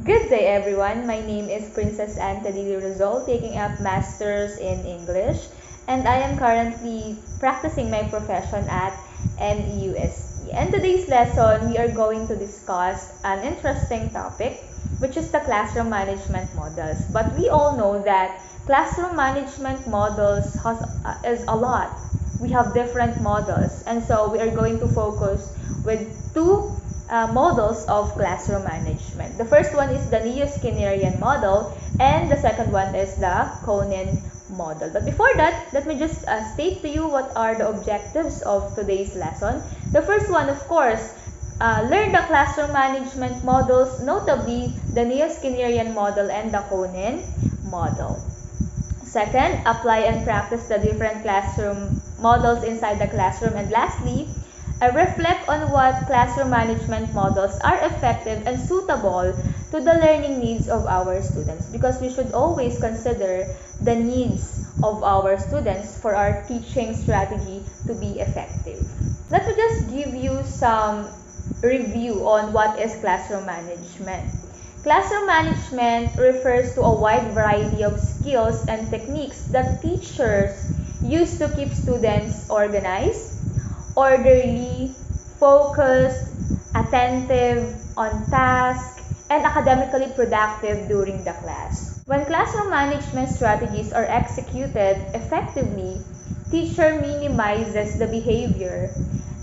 Good day, everyone. My name is Princess Anthony Rizal, taking up Masters in English, and I am currently practicing my profession at NEUST. And today's lesson, we are going to discuss an interesting topic, which is the classroom management models. But we all know that classroom management models is a lot. We have different models, and so we are going to focus with two models of classroom management. The first one is the Neo-Skinnerian model, and the second one is the Conen model. But before that, let me just state to you what are the objectives of today's lesson. The first one, of course, learn the classroom management models, notably the Neo-Skinnerian model and the Conen model. Second, apply and practice the different classroom models inside the classroom. And lastly, reflect on what classroom management models are effective and suitable to the learning needs of our students, because we should always consider the needs of our students for our teaching strategy to be effective. Let me just give you some review on what is classroom management. Classroom management refers to a wide variety of skills and techniques that teachers use to keep students organized, orderly, focused, attentive, on task, and academically productive during the class. When classroom management strategies are executed effectively, teacher minimizes the behavior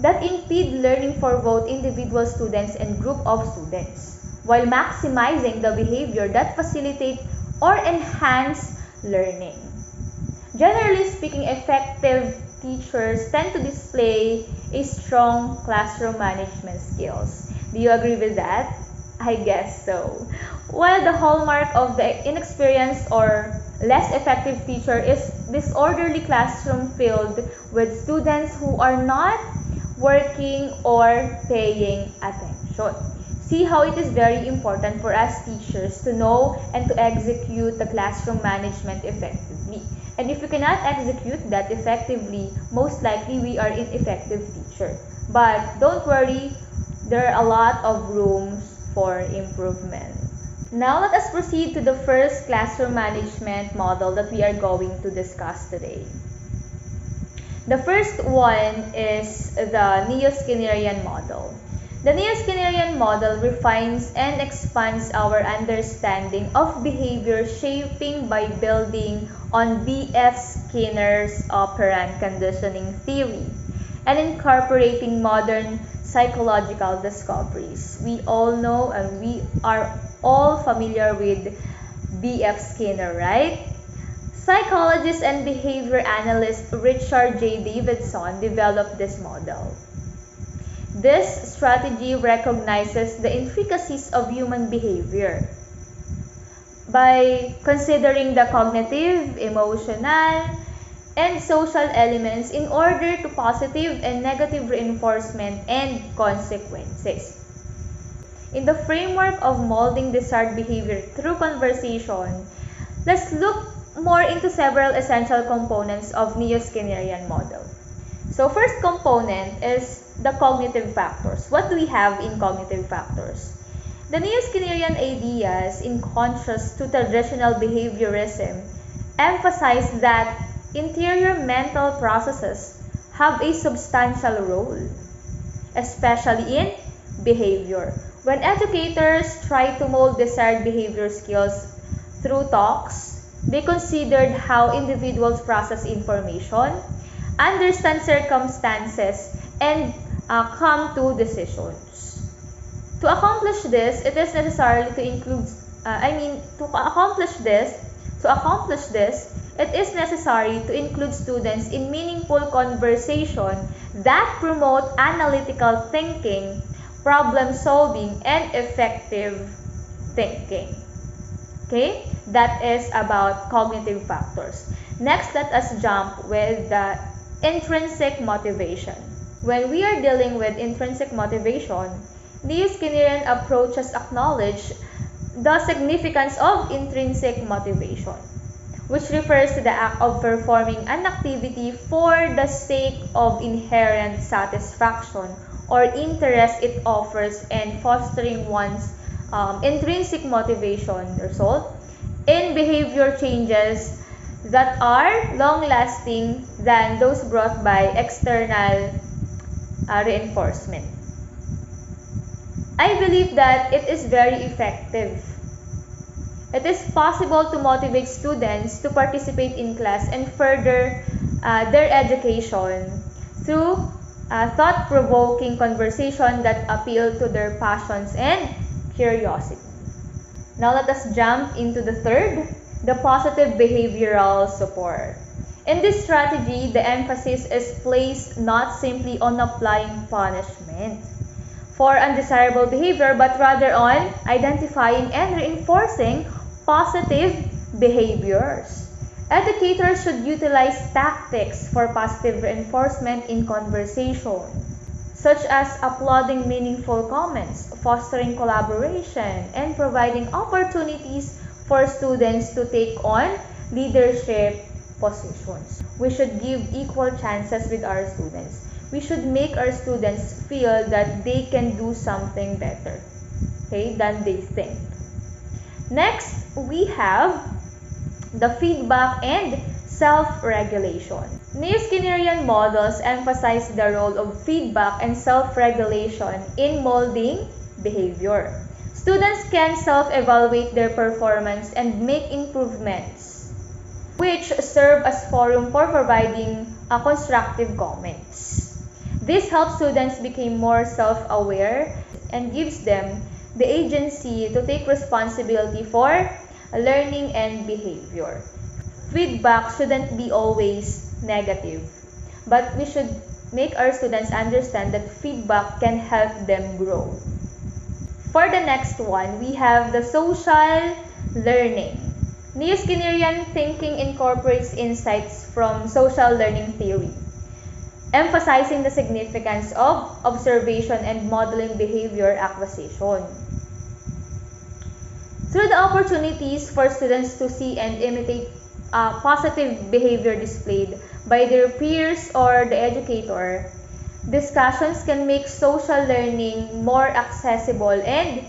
that impede learning for both individual students and group of students, while maximizing the behavior that facilitate or enhance learning. Generally speaking, effective teachers tend to display a strong classroom management skills. Do you agree with that? I guess so. While the hallmark of the inexperienced or less effective teacher is disorderly classroom filled with students who are not working or paying attention. See how it is very important for us teachers to know and to execute the classroom management effectively. And if we cannot execute that effectively, most likely we are ineffective teacher. But don't worry, there are a lot of rooms for improvement. Now let us proceed to the first classroom management model that we are going to discuss today. The first one is the Neo-Skinnerian model. The Neo-Skinnerian model refines and expands our understanding of behavior shaping by building on B.F. Skinner's operant conditioning theory and incorporating modern psychological discoveries. We all know and we are all familiar with B.F. Skinner, right? Psychologist and behavior analyst Richard J. Davidson developed this model. This strategy recognizes the intricacies of human behavior by considering the cognitive, emotional, and social elements in order to positive and negative reinforcement and consequences. In the framework of molding desired behavior through conversation, let's look more into several essential components of Neo-Skinnerian model. So first component is the cognitive factors. What do we have in cognitive factors? The Neo-Skinnerian ideas, in contrast to traditional behaviorism, emphasize that interior mental processes have a substantial role, especially in behavior. When educators try to mold desired behavior skills through talks, they considered how individuals process information, understand circumstances, and come to decisions. To accomplish this, it is necessary to include. It is necessary to include students in meaningful conversation that promote analytical thinking, problem solving, and effective thinking. Okay, that is about cognitive factors. Next, let us jump with the intrinsic motivation. When we are dealing with intrinsic motivation, Neo-Skinnerian approaches acknowledge the significance of intrinsic motivation, which refers to the act of performing an activity for the sake of inherent satisfaction or interest it offers and fostering one's intrinsic motivation result in behavior changes that are long-lasting than those brought by external reinforcement. I believe that it is very effective. It is possible to motivate students to participate in class and further their education through thought-provoking conversation that appeal to their passions and curiosity. Now let us jump into the third, the positive behavioral support. In this strategy, the emphasis is placed not simply on applying punishment for undesirable behavior, but rather on identifying and reinforcing positive behaviors. Educators should utilize tactics for positive reinforcement in conversation, such as applauding meaningful comments, fostering collaboration, and providing opportunities for students to take on leadership positions. We should give equal chances with our students. We should make our students feel that they can do something better, okay, than they think. Next, we have the feedback and self-regulation. Neo-Skinnerian models emphasize the role of feedback and self-regulation in molding behavior. Students can self-evaluate their performance and make improvements, which serve as forum for providing constructive comments. This helps students become more self-aware and gives them the agency to take responsibility for learning and behavior. Feedback shouldn't be always negative, but we should make our students understand that feedback can help them grow. For the next one, we have the social learning. Neo-Skinnerian thinking incorporates insights from social learning theory, emphasizing the significance of observation and modeling behavior acquisition. Through the opportunities for students to see and imitate positive behavior displayed by their peers or the educator, discussions can make social learning more accessible and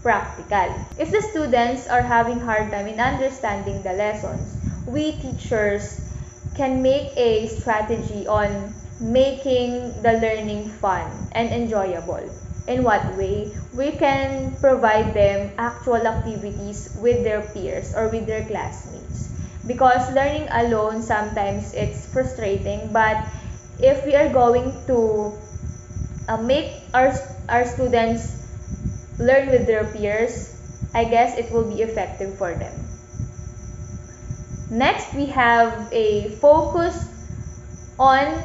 practical. If the students are having hard time in understanding the lessons, we teachers can make a strategy on making the learning fun and enjoyable. In what way? We can provide them actual activities with their peers or with their classmates. Because learning alone, sometimes it's frustrating, but if we are going to make our students learn with their peers, I guess it will be effective for them. Next, we have a focus on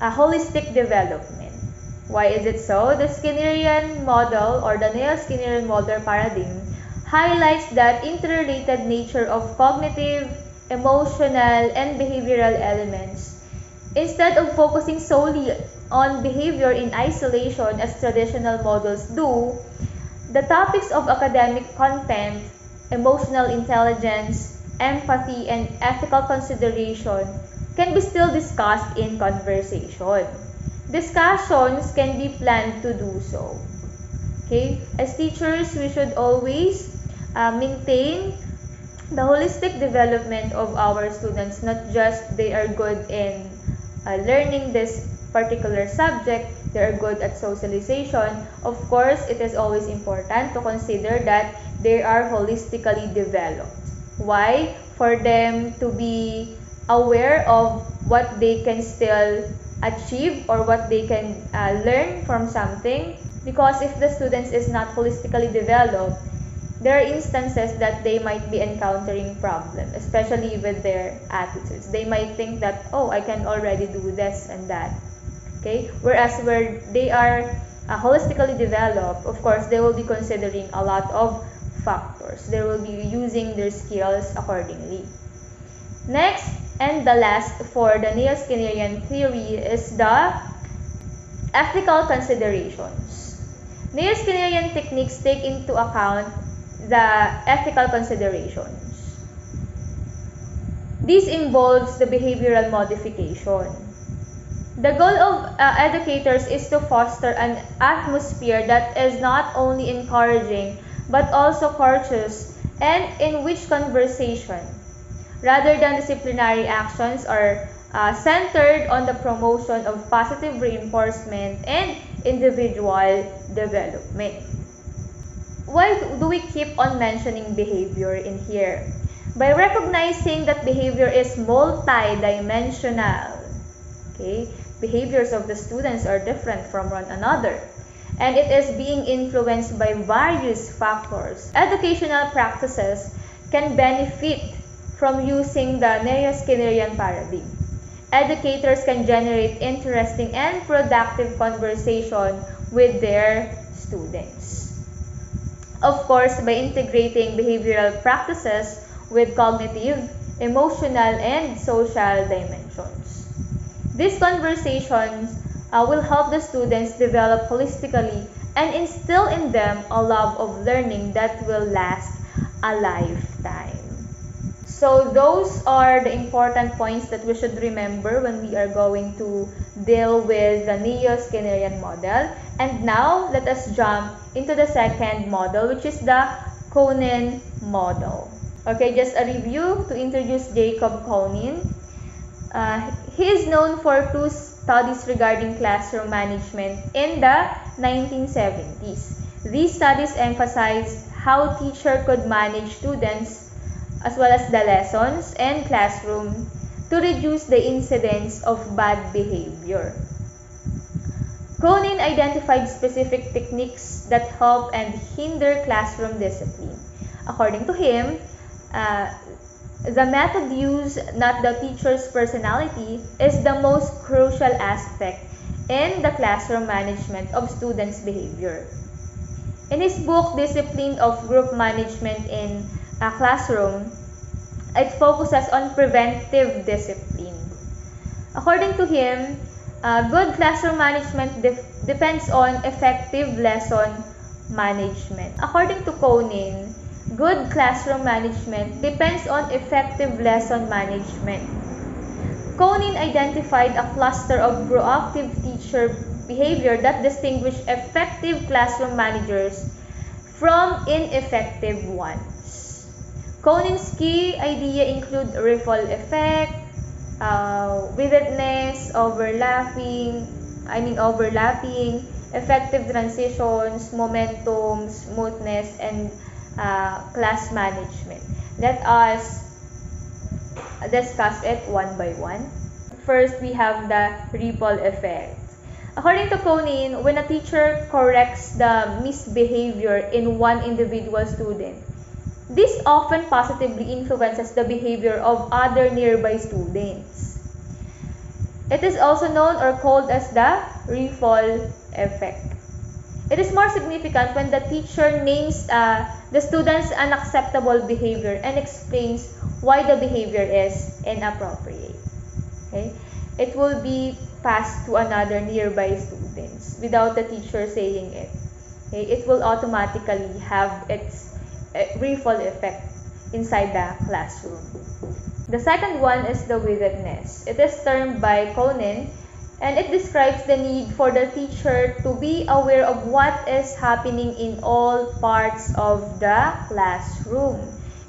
a holistic development. Why is it so? The Skinnerian model or the Neo-Skinnerian model paradigm highlights that interrelated nature of cognitive, emotional, and behavioral elements. Instead of focusing solely on behavior in isolation as traditional models do, the topics of academic content, emotional intelligence, empathy, and ethical consideration can be still discussed in conversation. Discussions can be planned to do so. Okay? As teachers, we should always maintain the holistic development of our students, not just they are good in learning this particular subject, they are good at socialization. Of course, it is always important to consider that they are holistically developed. Why? For them to be aware of what they can still achieve or what they can learn from something. Because if the students is not holistically developed, there are instances that they might be encountering problems, especially with their attitudes. They might think that, oh, I can already do this and that. Okay? Whereas where they are holistically developed, of course, they will be considering a lot of factors. They will be using their skills accordingly. Next, and the last for the Neo-Skinnerian theory is the ethical considerations. Neo-Skinnerian techniques take into account the ethical considerations. This involves the behavioral modification. The goal of educators is to foster an atmosphere that is not only encouraging but also courteous and in which conversation, rather than disciplinary actions, are centered on the promotion of positive reinforcement and individual development. Why do we keep on mentioning behavior in here? By recognizing that behavior is multidimensional. Okay? Behaviors of the students are different from one another, and it is being influenced by various factors. Educational practices can benefit from using the neo-Skinnerian paradigm. Educators can generate interesting and productive conversation with their students. Of course, by integrating behavioral practices with cognitive, emotional, and social dimensions. These conversations will help the students develop holistically and instill in them a love of learning that will last a lifetime. So those are the important points that we should remember when we are going to deal with the Neo-Skinnerian model. And now, let us jump into the second model, which is the Koenen model. Okay, just a review to introduce Jacob Koenen. He is known for two studies regarding classroom management in the 1970s. These studies emphasized how teachers could manage students as well as the lessons and classroom to reduce the incidence of bad behavior. Koenen identified specific techniques that help and hinder classroom discipline. According to him, the method used, not the teacher's personality, is the most crucial aspect in the classroom management of students' behavior. In his book, Discipline of Group Management in a Classroom, it focuses on preventive discipline. According to him, good classroom management depends on effective lesson management. According to Koenen, good classroom management depends on effective lesson management. Koenen identified a cluster of proactive teacher behavior that distinguish effective classroom managers from ineffective ones. Koenen's key idea include ripple effect, vividness, overlapping, effective transitions, momentum, smoothness, and class management. Let us discuss it one by one. First, we have the ripple effect. According to Koenen, when a teacher corrects the misbehavior in one individual student, this often positively influences the behavior of other nearby students. It is also known or called as the ripple effect. It is more significant when the teacher names the student's unacceptable behavior and explains why the behavior is inappropriate. Okay? It will be passed to another nearby students without the teacher saying it. Okay? It will automatically have its ripple effect inside the classroom. The second one is the vividness. It is termed by Koenen, and it describes the need for the teacher to be aware of what is happening in all parts of the classroom.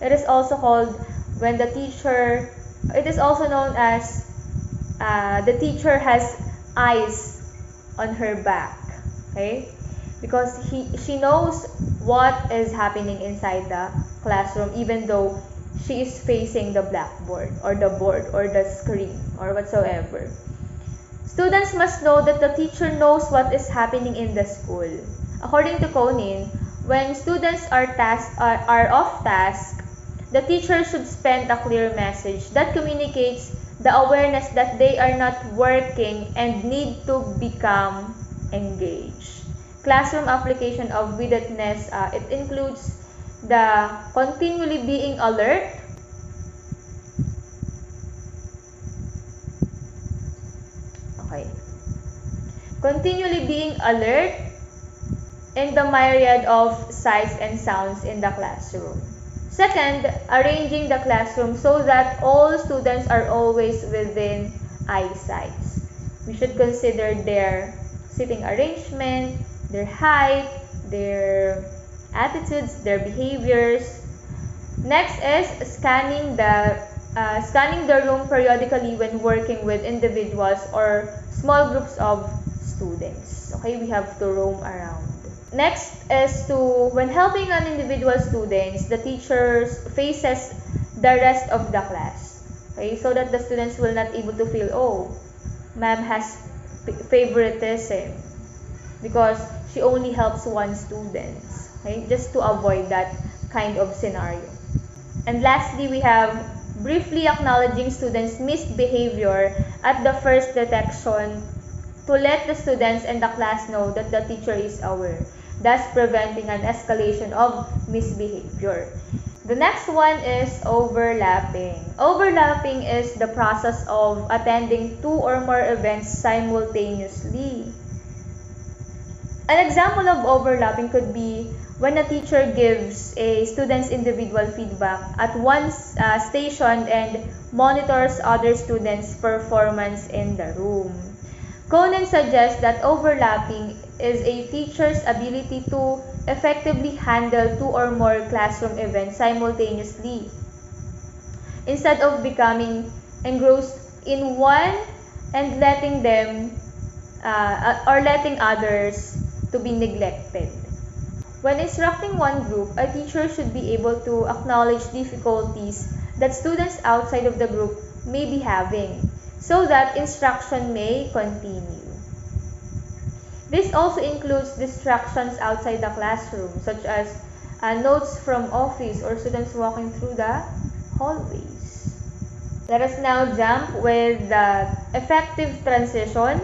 It is also called when the teacher, it is also known as the teacher has eyes on her back, okay? Because she knows what is happening inside the classroom even though she is facing the blackboard or the board or the screen or whatsoever. Students must know that the teacher knows what is happening in the school. According to Koenen, when students are off task, the teacher should send a clear message that communicates the awareness that they are not working and need to become engaged. Classroom application of vividness, it includes the continually being alert, continually being alert in the myriad of sights and sounds in the classroom. Second, arranging the classroom so that all students are always within eyesight. We should consider their sitting arrangement, their height, their attitudes, their behaviors. Next is scanning the room periodically when working with individuals or small groups of students. Okay, we have to roam around. Next is when helping an individual students, the teachers faces the rest of the class. Okay, so that the students will not able to feel, oh, ma'am has favoritism because she only helps one student. Okay, just to avoid that kind of scenario. And lastly, we have briefly acknowledging students' misbehavior at the first detection to let the students and the class know that the teacher is aware, thus preventing an escalation of misbehavior. The next one is overlapping. Overlapping is the process of attending 2 or more events simultaneously. An example of overlapping could be when a teacher gives a student's individual feedback at one station and monitors other students' performance in the room. Conan suggests that overlapping is a teacher's ability to effectively handle 2 or more classroom events simultaneously. Instead of becoming engrossed in one and letting others to be neglected. When instructing one group, a teacher should be able to acknowledge difficulties that students outside of the group may be having, so that instruction may continue. This also includes distractions outside the classroom, such as notes from office or students walking through the hallways. Let us now jump with the effective transition.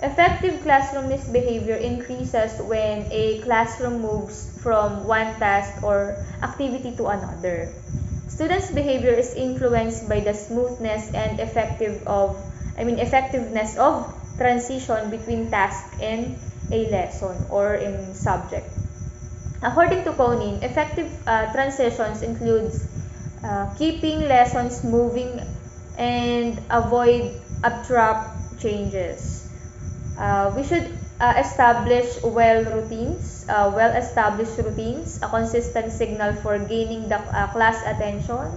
Effective classroom misbehavior increases when a classroom moves from one task or activity to another. Students' behavior is influenced by the smoothness and effectiveness of transition between task and a lesson or in subject. According to Koning, effective transitions includes keeping lessons moving and avoid abrupt changes. We should establish well-established routines, a consistent signal for gaining the class attention,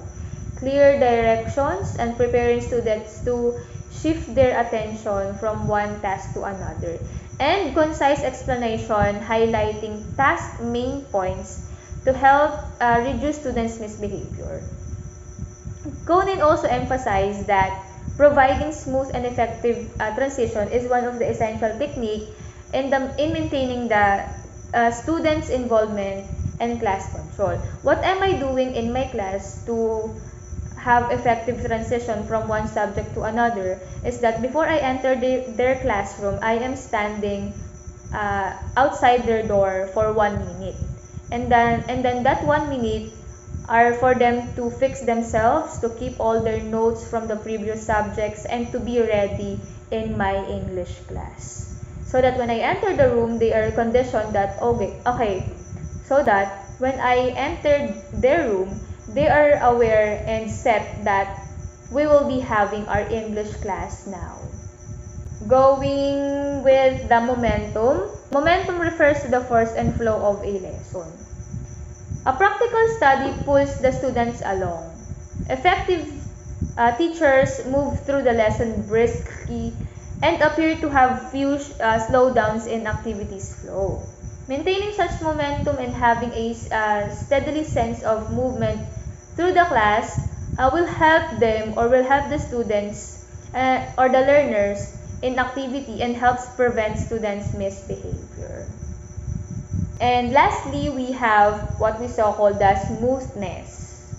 clear directions, and preparing students to shift their attention from one task to another, and concise explanation highlighting task main points to help reduce students' misbehavior. Conan also emphasized that providing smooth and effective transition is one of the essential techniques in maintaining the students' involvement and class control. What am I doing in my class to have effective transition from one subject to another is that before I enter their classroom, I am standing outside their door for 1 minute. And then that 1 minute are for them to fix themselves, to keep all their notes from the previous subjects, and to be ready in my English class. So that when I enter the room, they are conditioned that, okay, so that when I enter their room, they are aware and set that we will be having our English class now. Going with the momentum. Momentum refers to the force and flow of a lesson. A practical study pulls the students along. Effective teachers move through the lesson briskly and appear to have few slowdowns in activities flow. Maintaining such momentum and having a steadily sense of movement through the class will help them or will help the students or the learners in activity and helps prevent students' misbehavior. And lastly, we have what we so called the smoothness.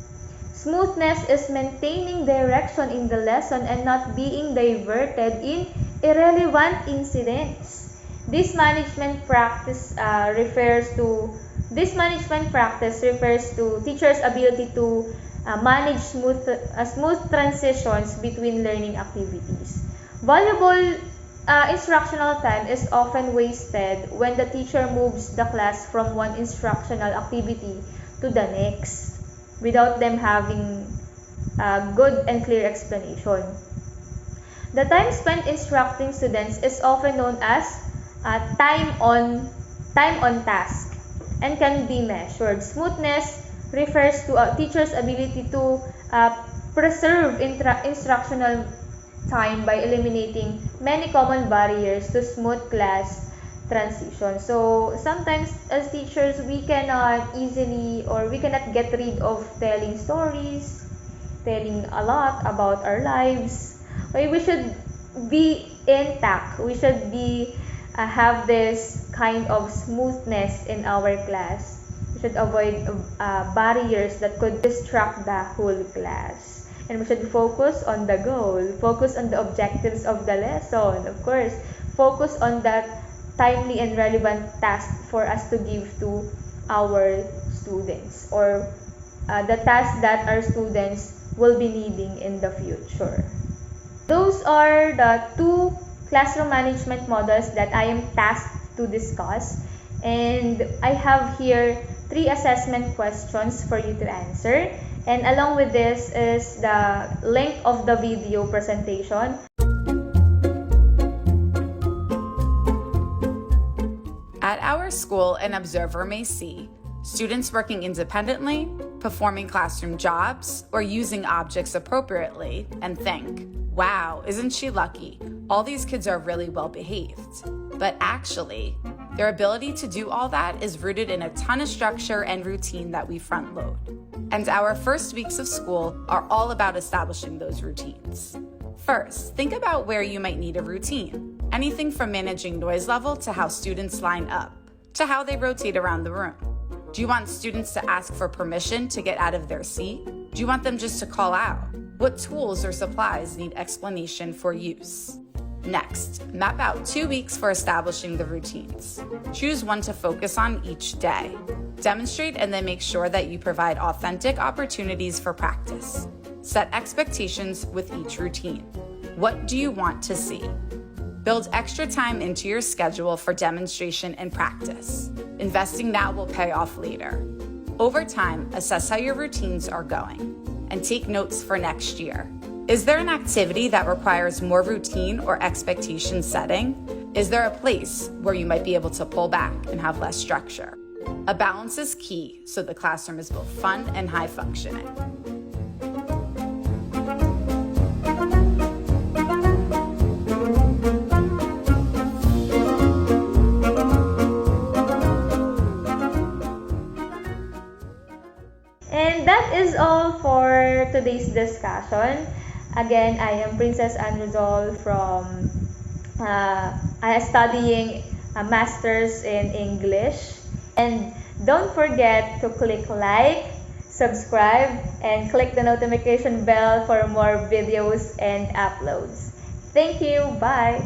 Smoothness is maintaining direction in the lesson and not being diverted in irrelevant incidents. This management practice refers to teachers' ability to manage smooth transitions between learning activities. Valuable instructional time is often wasted when the teacher moves the class from one instructional activity to the next without them having a good and clear explanation. The time spent instructing students is often known as time on task. and can be measured. Smoothness refers to a teacher's ability to preserve instructional time by eliminating many common barriers to smooth class transition. So sometimes as teachers we cannot easily or we cannot get rid of telling stories, telling a lot about our lives. We should be intact. We should be have this kind of smoothness in our class. We should avoid barriers that could distract the whole class. And we should focus on the goal, focus on the objectives of the lesson, of course, focus on that timely and relevant task for us to give to our students, or the task that our students will be needing in the future. Those are the two classroom management models that I am tasked to discuss, and I have here 3 assessment questions for you to answer, and along with this is the link of the video presentation. At our school, an observer may see students working independently, performing classroom jobs, or using objects appropriately, and think, wow, isn't she lucky? All these kids are really well behaved. But actually, their ability to do all that is rooted in a ton of structure and routine that we front load. And our first weeks of school are all about establishing those routines. First, think about where you might need a routine. Anything from managing noise level to how students line up, to how they rotate around the room. Do you want students to ask for permission to get out of their seat? Do you want them just to call out? What tools or supplies need explanation for use? Next, map out 2 weeks for establishing the routines. Choose one to focus on each day. Demonstrate and then make sure that you provide authentic opportunities for practice. Set expectations with each routine. What do you want to see? Build extra time into your schedule for demonstration and practice. Investing now will pay off later. Over time, assess how your routines are going and take notes for next year. Is there an activity that requires more routine or expectation setting? Is there a place where you might be able to pull back and have less structure? A balance is key so the classroom is both fun and high functioning. And that is all for today's discussion. Again, I am Princess Anne Rizal from studying a master's in English. And don't forget to click like, subscribe, and click the notification bell for more videos and uploads. Thank you. Bye.